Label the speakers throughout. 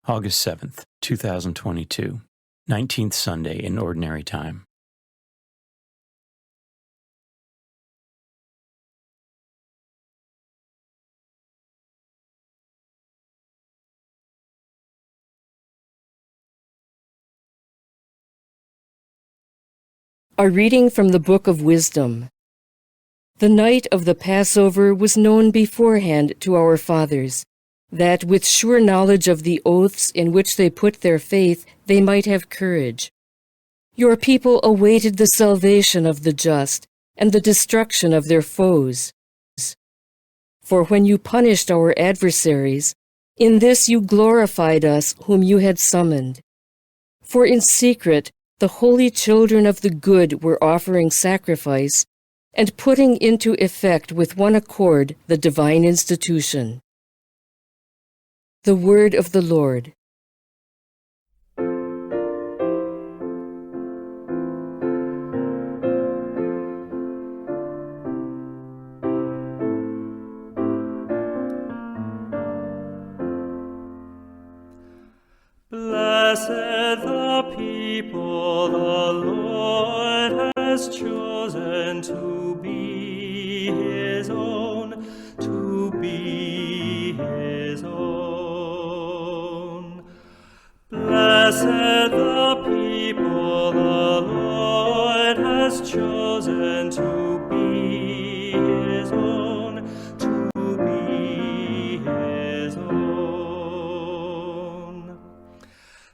Speaker 1: August 7th, 2022, 19th Sunday in Ordinary Time.
Speaker 2: A reading from the Book of Wisdom. The night of the Passover was known beforehand to our fathers, that with sure knowledge of the oaths in which they put their faith, they might have courage. Your people awaited the salvation of the just and the destruction of their foes. For when you punished our adversaries, in this you glorified us whom you had summoned. For in secret the holy children of the good were offering sacrifice and putting into effect with one accord the divine institution. The word of the Lord.
Speaker 3: Blessed the people the Lord has chosen to be his own, to be his own. Blessed the people the Lord has chosen to be his own, to be his own.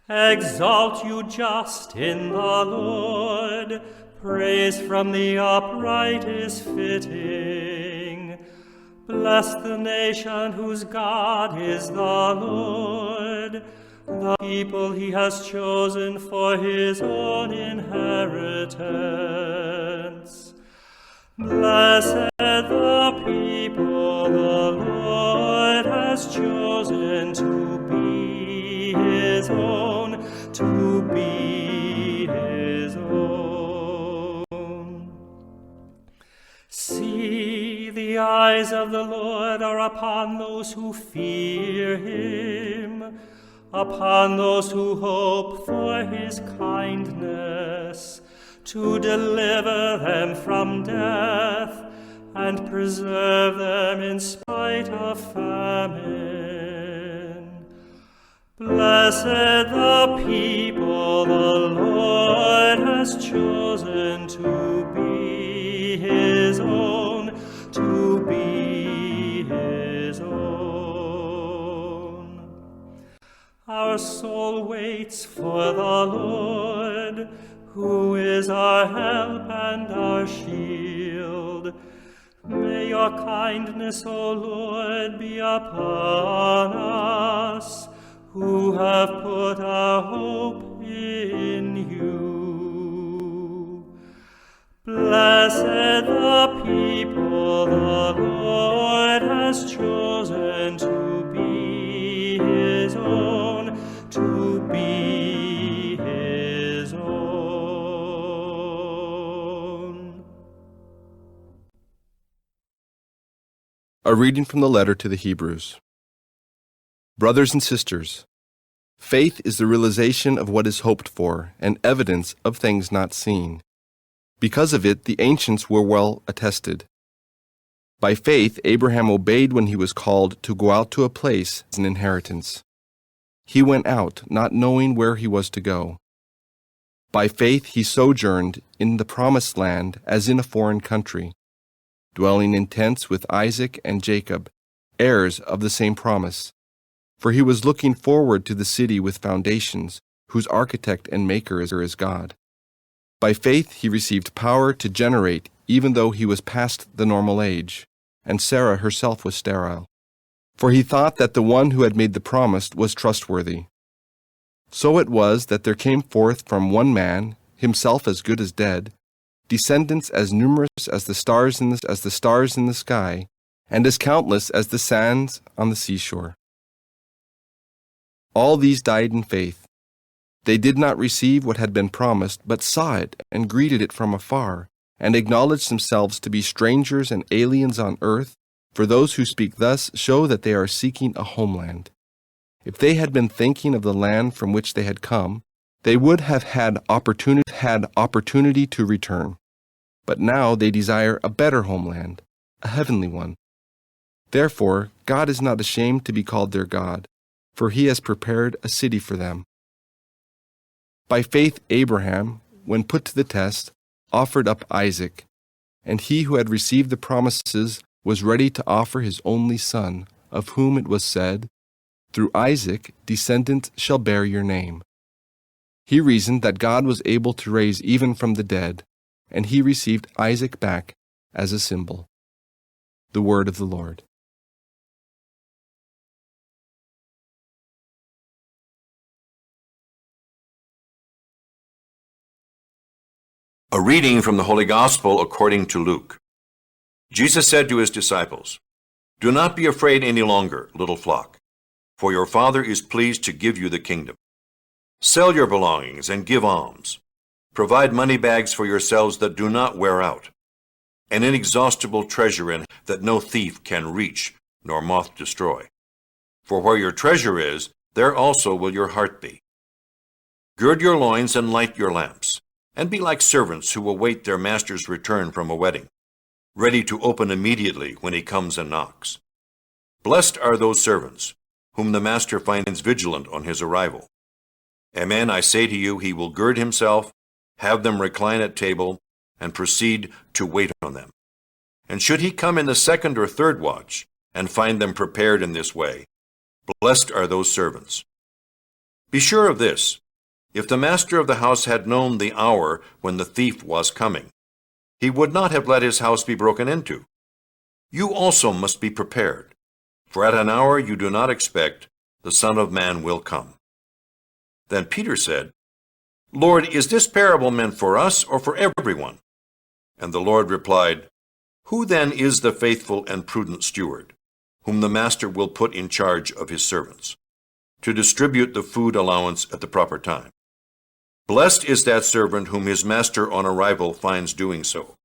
Speaker 3: Exalt you just in the Lord, praise from the upright is fitting. Bless the nation whose God is the Lord, the people he has chosen for his own inheritance. Blessed the people the Lord has chosen to be his own, to be his own. See, the eyes of the Lord are upon those who fear him, upon those who hope for his kindness, to deliver them from death and preserve them in spite of famine. Blessed the people the Lord has chosen to be his own, to be his own. Our soul waits for the Lord, who is our help and our shield. May your kindness, O Lord, be upon us, who have put our hope in you. Blessed the people the Lord has chosen to be his own, to be his own.
Speaker 4: A reading from the letter to the Hebrews. Brothers and sisters, faith is the realization of what is hoped for and evidence of things not seen. Because of it, the ancients were well attested. By faith, Abraham obeyed when he was called to go out to a place as an inheritance. He went out, not knowing where he was to go. By faith, he sojourned in the promised land as in a foreign country, dwelling in tents with Isaac and Jacob, heirs of the same promise. For he was looking forward to the city with foundations, whose architect and maker is God. By faith he received power to generate, even though he was past the normal age, and Sarah herself was sterile. For he thought that the one who had made the promise was trustworthy. So it was that there came forth from one man, himself as good as dead, descendants as numerous as the stars in the sky, and as countless as the sands on the seashore. All these died in faith. They did not receive what had been promised, but saw it and greeted it from afar, and acknowledged themselves to be strangers and aliens on earth, for those who speak thus show that they are seeking a homeland. If they had been thinking of the land from which they had come, they would have had opportunity to return. But now they desire a better homeland, a heavenly one. Therefore, God is not ashamed to be called their God, for he has prepared a city for them. By faith, Abraham, when put to the test, offered up Isaac, and he who had received the promises was ready to offer his only son, of whom it was said, "Through Isaac descendants shall bear your name." He reasoned that God was able to raise even from the dead, and he received Isaac back as a symbol. The word of the Lord.
Speaker 5: A reading from the Holy Gospel according to Luke. Jesus said to his disciples, "Do not be afraid any longer, little flock, for your Father is pleased to give you the kingdom. Sell your belongings and give alms. Provide money bags for yourselves that do not wear out, an inexhaustible treasure in that no thief can reach nor moth destroy. For where your treasure is, there also will your heart be. Gird your loins and light your lamps, and be like servants who await their master's return from a wedding, ready to open immediately when he comes and knocks. Blessed are those servants whom the master finds vigilant on his arrival. Amen, I say to you, he will gird himself, have them recline at table, and proceed to wait on them. And should he come in the second or third watch, and find them prepared in this way, blessed are those servants. Be sure of this, if the master of the house had known the hour when the thief was coming, he would not have let his house be broken into. You also must be prepared, for at an hour you do not expect, the Son of Man will come." Then Peter said, "Lord, is this parable meant for us or for everyone?" And the Lord replied, "Who then is the faithful and prudent steward, whom the master will put in charge of his servants, to distribute the food allowance at the proper time? Blessed is that servant whom his master on arrival finds doing so.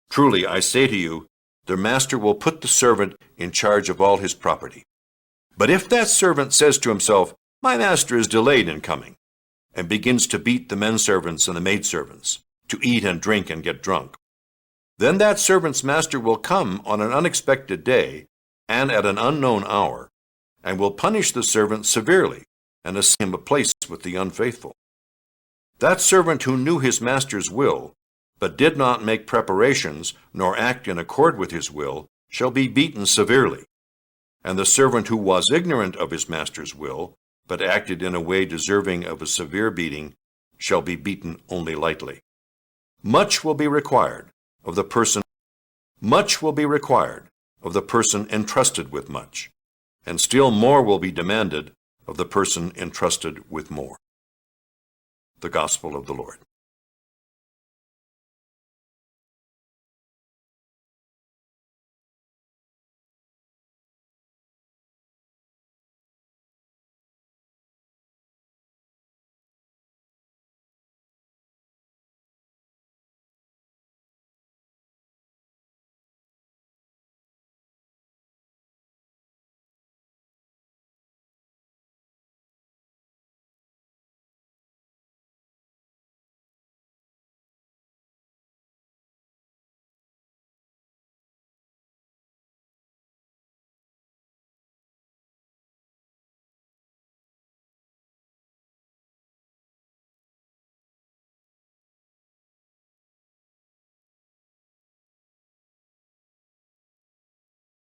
Speaker 5: Truly, I say to you, the master will put the servant in charge of all his property. But if that servant says to himself, 'My master is delayed in coming,' and begins to beat the men servants and the maidservants, to eat and drink and get drunk, then that servant's master will come on an unexpected day and at an unknown hour, and will punish the servant severely and assign him a place with the unfaithful. That servant who knew his master's will, but did not make preparations nor act in accord with his will, shall be beaten severely. And the servant who was ignorant of his master's will, but acted in a way deserving of a severe beating, shall be beaten only lightly. Much will be required of the person entrusted with much, and still more will be demanded of the person entrusted with more." The Gospel of the Lord.